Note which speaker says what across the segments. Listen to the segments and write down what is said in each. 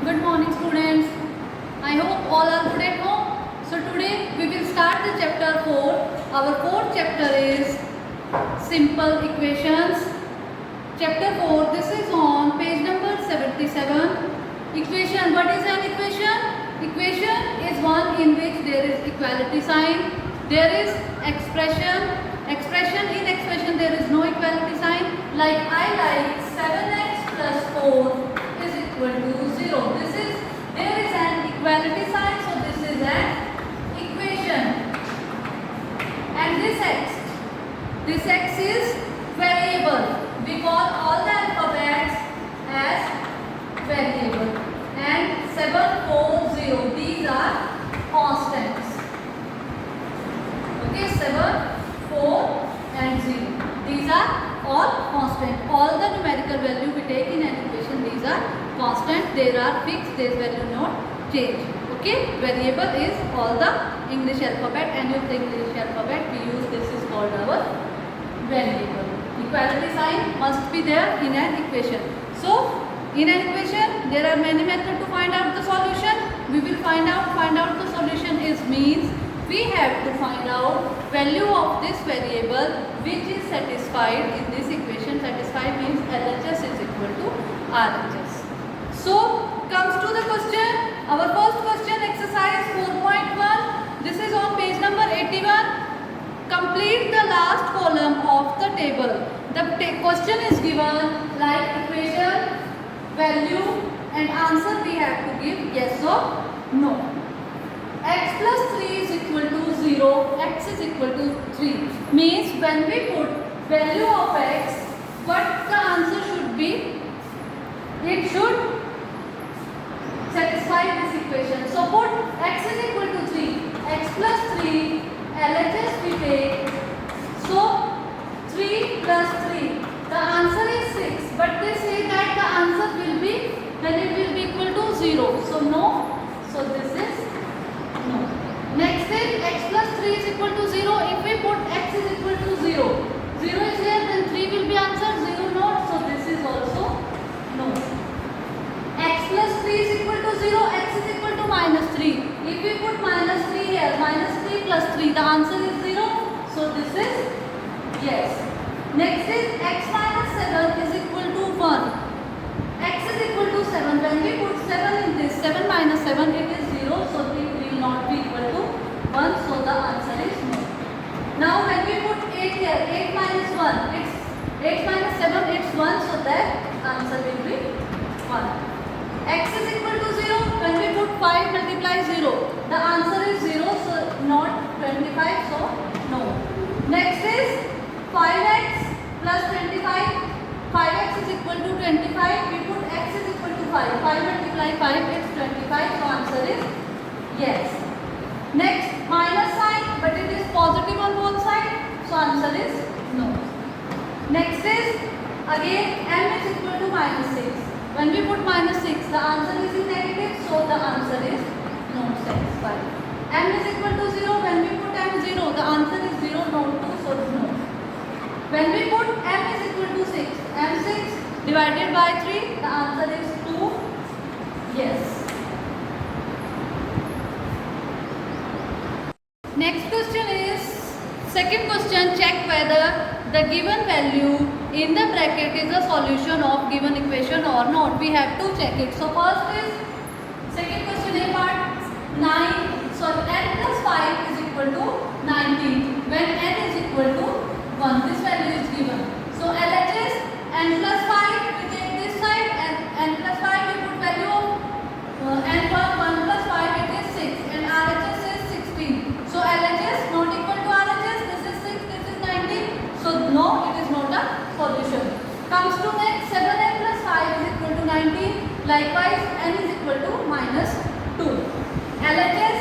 Speaker 1: Good morning, students. I hope all are good at home. So today we will start the chapter 4. Our fourth chapter is simple equations. Chapter 4. This is on page number 77. Equation. What is an equation? Equation is one in which there is equality sign. There is expression. In expression there is no equality sign. Like I like 7x plus 4 is equal to 0. There is an equality sign, so this is an equation. And this x is variable. We call all the alphabets as variable. And 7, 4, 0, these are constants. Okay, 7, 4 and 0. These are all constant. All the numerical value we take in an equation, these are constant. They are fixed. This value not change. Okay. Variable is all the English alphabet. Any of the English alphabet we use. This is called our variable. Equality sign must be there in an equation. So in an equation there are many methods to find out the solution. We will find out the solution is means we have to find out value of this variable which is satisfied in this equation. Satisfied means LHS is equal to RHS. So comes to the question. Our first question, exercise 4.1. This is on page number 81. Complete the last column of the table. The question is given like equation, value and answer we have to give yes or no. X plus 3 is equal to 0, x is equal to 3. Means when we put value of x, what the answer should be? It should satisfy this equation. So put x is equal to 3, x plus 3, LHS we take. So 3 plus 3, the answer is 6. But they say that the answer will be, when it will be equal to 0. So no, so this is no. Next is x plus 3 is equal to 0. If we put x is equal to 0, 0 is here, then 3 will be answered, 0 not. So this is also no. X plus 3 is equal to 0, x is equal to minus 3. If we put minus 3 here, minus 3 plus 3, the answer is 0. So this is yes. Next is x minus 7 is equal to 1. X is equal to 7. When we put 7 in this, 7 minus 7, it is 0. So it will not be equal to 1. So the answer is no. Now when we put 8 here, 8 minus 1, it's 8 minus 7, it's 1. So that answer will be 1. X is equal to 0. When we put 5 multiply 0, the answer is 0. So not 25. So no. Next is 5x plus 25. 5x is equal to 25. We put x is equal to 5. 5 multiply 5, it's 25. So answer is yes. Next, minus sign, but it is positive on both sides. So answer is no. Next is again m is equal to minus 6. When we put minus 6, the answer is in negative. So the answer is not satisfied. M is equal to 0. When we put m 0, the answer is 0, not 2. So no. When we put m is equal to 6, m6 divided by 3, the answer is 2. Yes. Next question is, second question, check whether the given value in the bracket is a solution of given equation or not. We have to check it. So first is, second question A part, 9, so n plus 5 is equal to 19. When n is equal to 1, this value is given. So LHS n plus 5, we take this side, and n plus 5 we put value of n1, 1 plus 5, it is 6, and RHS is 16. So LHS not equal to RHS, this is 6, this is 19. So no, it is not a solution. Comes to next, 7n plus 5 is equal to 19. Likewise, n is equal to minus 2. LHS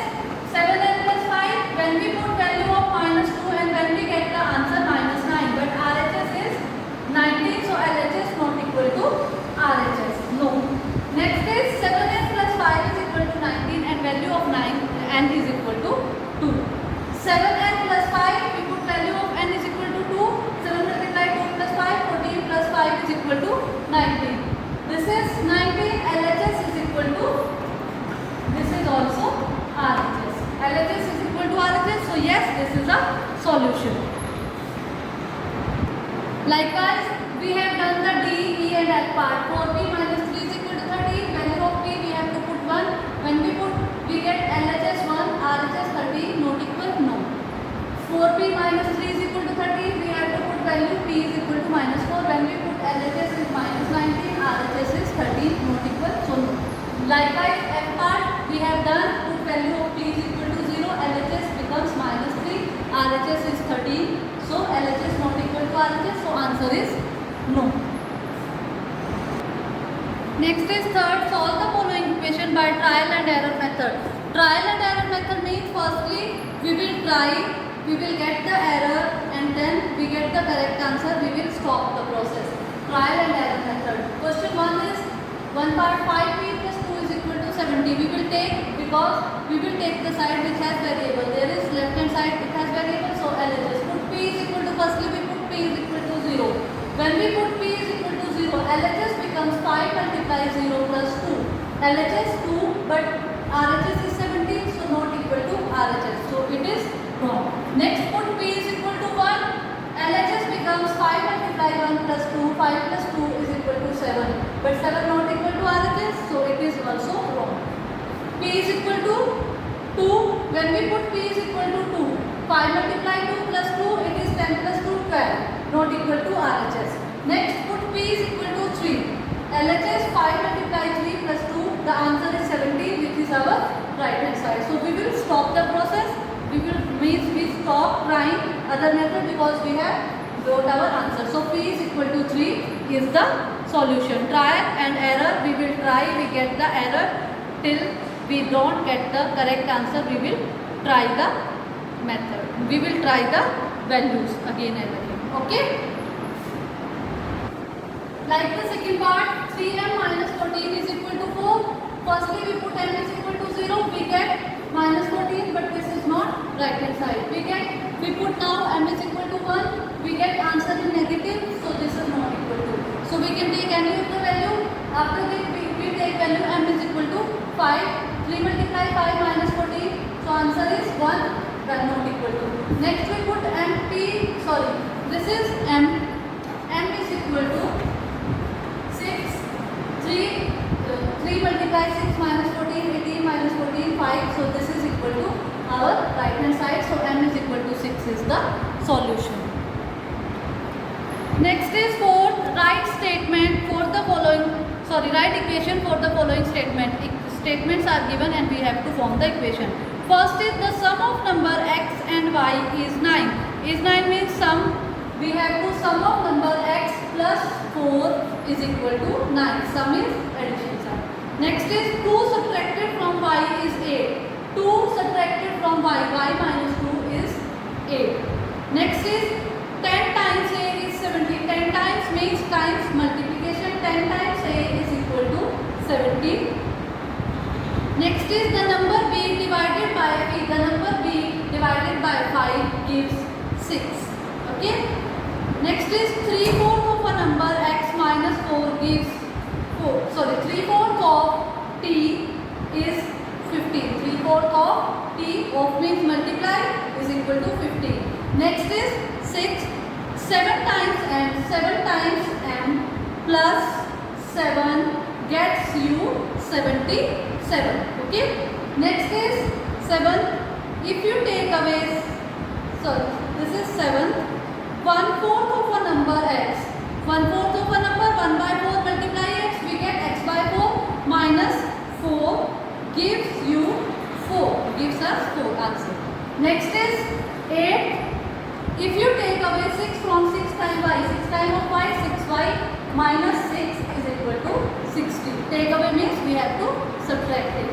Speaker 1: 7n plus 5, when we put value of minus 2 and when we get the answer minus 9, but RHS is 19, so LHS not equal to RHS. No. Next is 7n plus 5 is equal to 19 and value of 9n is equal to 2. 7n plus 5, we put value of n is equal to 2. 7 multiply 2 plus 5, 14 plus 5 is equal to 19. This is 19, LHS is equal to solution. Likewise, we have done the D, E and F part. 4p minus 3 is equal to 13. Value of p we have to put 1. When we put, we get LHS 1, RHS 13, not equal, no. 4p minus 3 is equal to 13. We have to put value p is equal to minus 4. When we put LHS is minus 19, RHS is 13, not equal, so no. Likewise, F part we have done, put value of p is equal to 0. LHS becomes minus 3. RHS is 13. So LHS not equal to RHS, so answer is no. Next is third, solve the following equation by trial and error method. Trial and error method means firstly we will try, we will get the error and then we get the correct answer, we will stop the process. Trial and error method. Question 1 is 1 part 5p plus 2 is equal to 70. We will take, because we will take the side which has variable. There is left hand side which has variable, so LHS. P is equal to, firstly we put p is equal to 0. When we put p is equal to 0, LHS becomes 5 multiply 0 plus 2. LHS 2, but RHS is 17, so not equal to RHS. So it is wrong. Next, put p is equal to 1. LHS becomes 5 multiply 1 plus 2. 5 plus 2 is equal to 7. But 7 not equal to RHS, so it is also wrong. P is equal to 2. When we put p is equal to 2. 5 multiply 2 plus 2, it is 10 plus 2, 12, not equal to RHS. Next, put p is equal to 3. LHS 5 multiply 3 plus 2, the answer is 17, which is our right hand side. So we will stop the process. We stop trying other method because we have got our answer. So p is equal to 3 is the solution. Trial and error, we will try, we get the error till we don't get the correct answer, we will try the method. We will try the values again and again. Okay? Like the second part, 3m minus 14 is equal to 4. Firstly, we put m is equal to 0. We get minus 14, but this is not right hand side. We put now m is equal to 1. We get answer in negative, so this is not equal to. So we can take any of the value. After we take value m is equal to 5. 3 multiply 5 minus 14. So answer is 1. That not equal to. Next we put this is m is equal to 6. 3 multiply 6 minus 14, 18 minus 14, 5. So this is equal to our right hand side. So m is equal to 6 is the solution. Next is fourth, write statement for the following, write equation for the following statement. Statements are given and we have to form the equation. First is the sum of number x and y is 9. Is 9 means sum. We have to sum of number x plus 4 is equal to 9. Sum is addition side. Next is 2 subtracted from y is 8. 2 subtracted from y minus 2 is 8. Next is 10 times a is 70. 10 times means times multiplication. 10 times a is equal to 70. Next is the number b divided by p. The number b divided by 5 gives 6. Okay. Next is 3/4 of a number x minus 4 gives 4. 3/4 of t is 15. 3/4 of t of means multiply is equal to 15. Next is 6. 7 times m. 7 times m plus 7 gets you 77. Okay. Next is 7. If you take away, this is 7. 1/4 of a number x. 1/4 of a number 1 by 4 multiply x. We get x by 4 minus 4 gives you 4. Gives us 4 answer. Next is 8. If you take away 6 from 6 times y. 6 times of y, 6y minus 6 is equal to 60. Take away means we have to subtract it.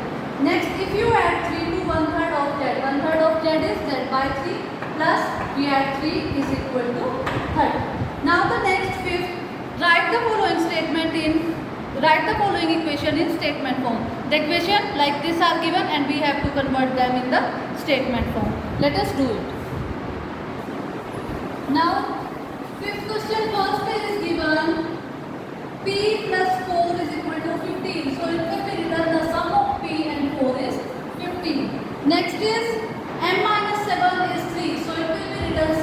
Speaker 1: Next, if you add 3 to 1/3 of z. 1/3 of z is z by 3 plus we add 3 is equal to 30. Now the next fifth, write the following equation in statement form. The equation like this are given and we have to convert them in the statement form. Let us do it. Now, fifth question, first is given p plus 4 is equal to 15. So it will be written the sum of p and 4 is 15. Next is m minus 7 is 3. So it will be written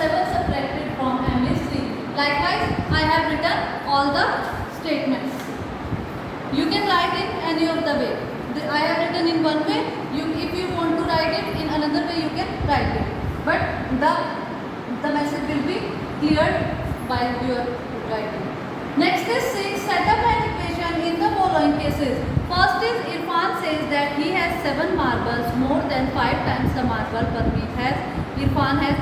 Speaker 1: write it. But the message will be cleared while you are writing. Next is 6. Set up an equation in the following cases. First is Irfan says that he has 7 marbles, more than 5 times the marble Parmeet has. Irfan has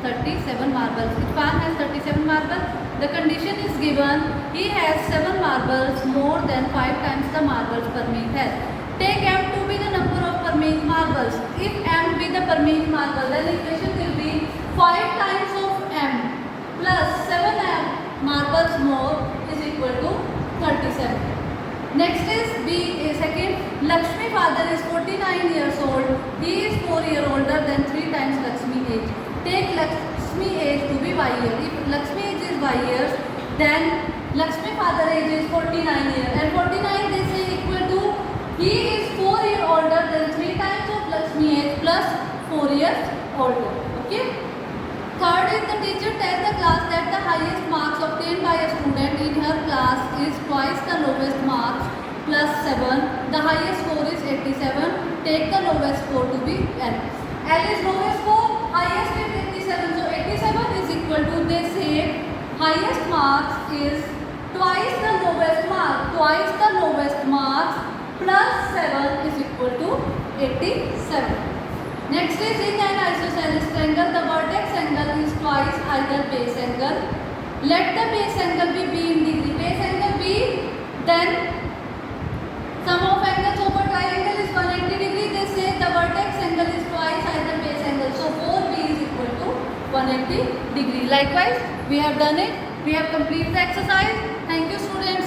Speaker 1: 37 marbles. Irfan has 37 marbles. The condition is given. He has 7 marbles, more than 5 times the marbles Parmeet has. Take M to be the number of Parmeet marbles. If M be the Parmeet marble, then equation will be 5 times of M plus 7M marbles more is equal to 37. Next is B. Second, Lakshmi father is 49 years old. He is 4 years older than 3 times Lakshmi age. Take Lakshmi age to be Y year. If Lakshmi age is Y years, then Lakshmi father age is 49 years. And 49 they say equal to he is 4 years older than 3 times of Lakshmi age plus 4 years older. Okay. Third is the teacher tells the class that the highest marks obtained by a student in her class is twice the lowest marks plus 7. The highest score is 87. Take the lowest score to be L. L is lowest score, highest is 87. So 87 is equal to, they say, highest marks is twice the lowest mark. Twice the lowest marks plus 7 is equal to 87. Next is in an isosceles triangle, the vertex angle is twice either base angle. Let the base angle be B in degree. Base angle B, then sum of angles over triangle is 180 degree. They say the vertex angle is twice either base angle. So 4B is equal to 180 degree. Likewise, we have done it. We have completed the exercise. Thank you, students.